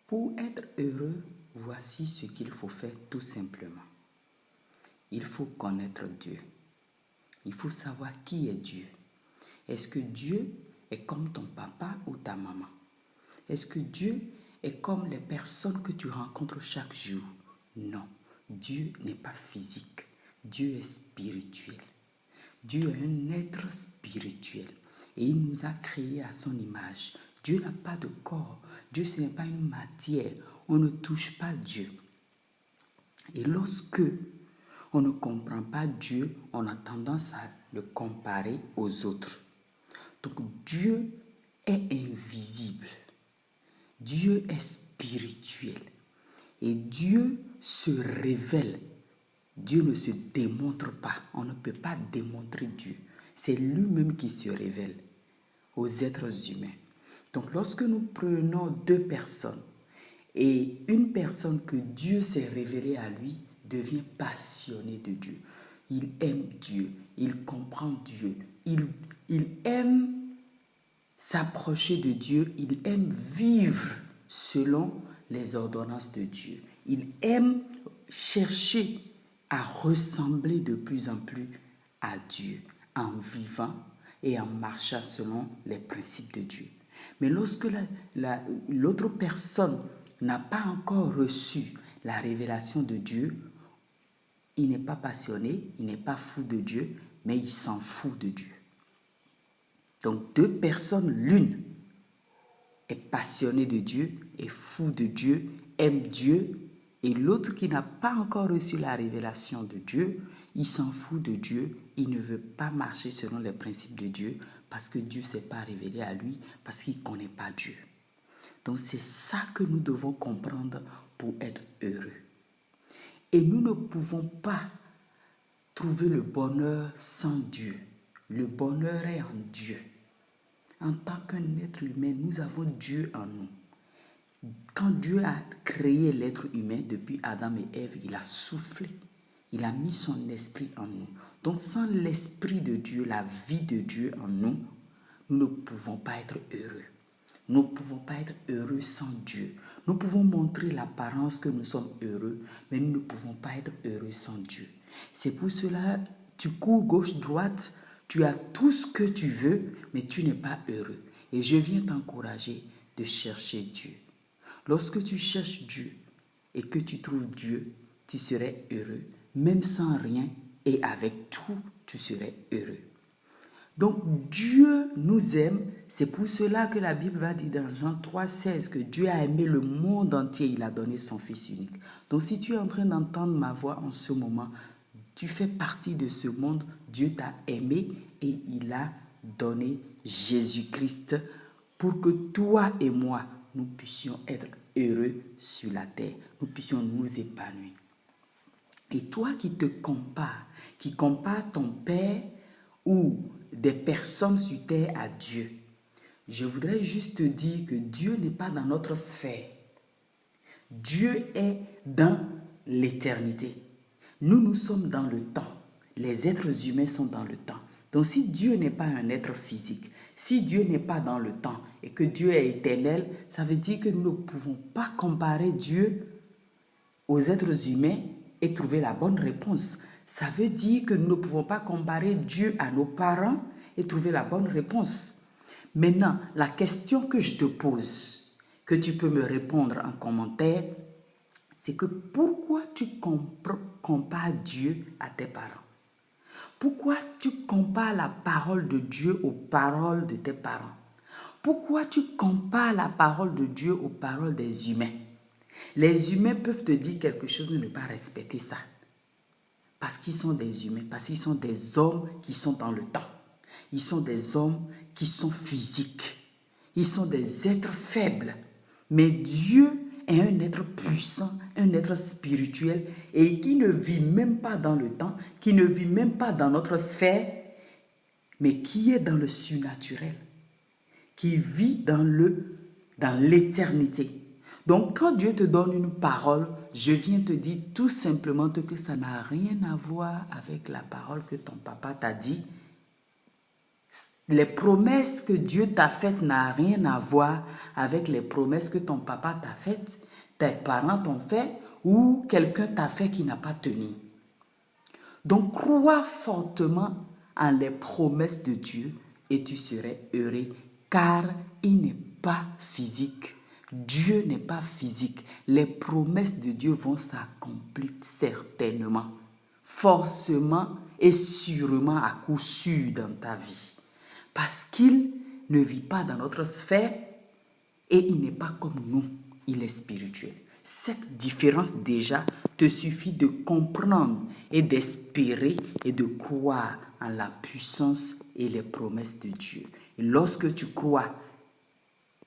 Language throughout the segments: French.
Pour être heureux, voici ce qu'il faut faire tout simplement. Il faut connaître Dieu. Il faut savoir qui est Dieu. Est-ce que Dieu est comme ton papa ou ta maman? Est-ce que Dieu est comme les personnes que tu rencontres chaque jour? Non, Dieu n'est pas physique. Dieu est spirituel. Dieu est un être spirituel et il nous a créés à son image. Dieu n'a pas de corps. Dieu, ce n'est pas une matière. On ne touche pas Dieu. Et lorsque on ne comprend pas Dieu, on a tendance à le comparer aux autres. Donc Dieu est invisible. Dieu est spirituel. Et Dieu se révèle. Dieu ne se démontre pas. On ne peut pas démontrer Dieu. C'est lui-même qui se révèle aux êtres humains. Donc lorsque nous prenons deux personnes et une personne que Dieu s'est révélée à lui devient passionné de Dieu. Il aime Dieu, il comprend Dieu, il aime s'approcher de Dieu, il aime vivre selon les ordonnances de Dieu. Il aime chercher à ressembler de plus en plus à Dieu en vivant et en marchant selon les principes de Dieu. Mais lorsque l'autre personne n'a pas encore reçu la révélation de Dieu, il n'est pas passionné, il n'est pas fou de Dieu, mais il s'en fout de Dieu. Donc deux personnes, l'une est passionnée de Dieu, est fou de Dieu, aime Dieu, et l'autre qui n'a pas encore reçu la révélation de Dieu, il s'en fout de Dieu, il ne veut pas marcher selon les principes de Dieu parce que Dieu ne s'est pas révélé à lui, parce qu'il ne connaît pas Dieu. Donc c'est ça que nous devons comprendre pour être heureux. Et nous ne pouvons pas trouver le bonheur sans Dieu. Le bonheur est en Dieu. En tant qu'un être humain, nous avons Dieu en nous. Quand Dieu a créé l'être humain, depuis Adam et Ève, il a soufflé. Il a mis son esprit en nous. Donc sans l'esprit de Dieu, la vie de Dieu en nous, nous ne pouvons pas être heureux. Nous ne pouvons pas être heureux sans Dieu. Nous pouvons montrer l'apparence que nous sommes heureux, mais nous ne pouvons pas être heureux sans Dieu. C'est pour cela, tu cours gauche-droite, tu as tout ce que tu veux, mais tu n'es pas heureux. Et je viens t'encourager de chercher Dieu. Lorsque tu cherches Dieu et que tu trouves Dieu, tu serais heureux. Même sans rien et avec tout, tu serais heureux. Donc Dieu nous aime, c'est pour cela que la Bible va dire dans Jean 3,16 que Dieu a aimé le monde entier, il a donné son Fils unique. Donc si tu es en train d'entendre ma voix en ce moment, tu fais partie de ce monde, Dieu t'a aimé et il a donné Jésus-Christ pour que toi et moi, nous puissions être heureux sur la terre, nous puissions nous épanouir. Et toi qui te compares, qui compares ton père ou des personnes sur terre à Dieu, je voudrais juste te dire que Dieu n'est pas dans notre sphère. Dieu est dans l'éternité. Nous sommes dans le temps. Les êtres humains sont dans le temps. Donc si Dieu n'est pas un être physique, si Dieu n'est pas dans le temps et que Dieu est éternel, ça veut dire que nous ne pouvons pas comparer Dieu aux êtres humains et trouver la bonne réponse. Ça veut dire que nous ne pouvons pas comparer Dieu à nos parents et trouver la bonne réponse. Maintenant, la question que je te pose, que tu peux me répondre en commentaire, c'est que pourquoi tu compares Dieu à tes parents? Pourquoi tu compares la parole de Dieu aux paroles de tes parents? Pourquoi tu compares la parole de Dieu aux paroles des humains? Les humains peuvent te dire quelque chose de ne pas respecter ça. Parce qu'ils sont des humains, parce qu'ils sont des hommes qui sont dans le temps. Ils sont des hommes qui sont physiques. Ils sont des êtres faibles. Mais Dieu est un être puissant, un être spirituel et qui ne vit même pas dans le temps, qui ne vit même pas dans notre sphère, mais qui est dans le surnaturel, qui vit dans l'éternité. Donc, quand Dieu te donne une parole, je viens te dire tout simplement que ça n'a rien à voir avec la parole que ton papa t'a dit. Les promesses que Dieu t'a faites n'ont rien à voir avec les promesses que ton papa t'a faites, tes parents t'ont fait ou quelqu'un t'a fait qui n'a pas tenu. Donc, crois fortement en les promesses de Dieu et tu serais heureux car il n'est pas physique. Dieu n'est pas physique. Les promesses de Dieu vont s'accomplir certainement, forcément et sûrement à coup sûr dans ta vie. Parce qu'il ne vit pas dans notre sphère et il n'est pas comme nous, il est spirituel. Cette différence déjà te suffit de comprendre et d'espérer et de croire en la puissance et les promesses de Dieu. Et lorsque tu crois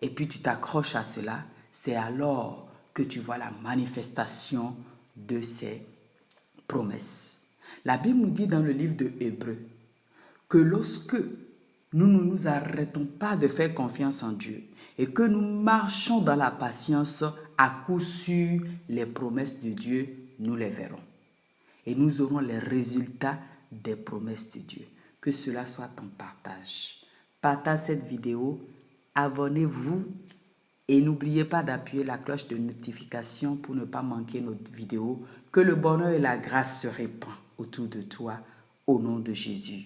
et puis tu t'accroches à cela, c'est alors que tu vois la manifestation de ces promesses. La Bible nous dit dans le livre de Hébreux que lorsque nous ne nous arrêtons pas de faire confiance en Dieu et que nous marchons dans la patience, à coup sûr, les promesses de Dieu, nous les verrons. Et nous aurons les résultats des promesses de Dieu. Que cela soit ton partage. Partage cette vidéo, abonnez-vous et n'oubliez pas d'appuyer la cloche de notification pour ne pas manquer notre vidéo. Que le bonheur et la grâce se répandent autour de toi au nom de Jésus.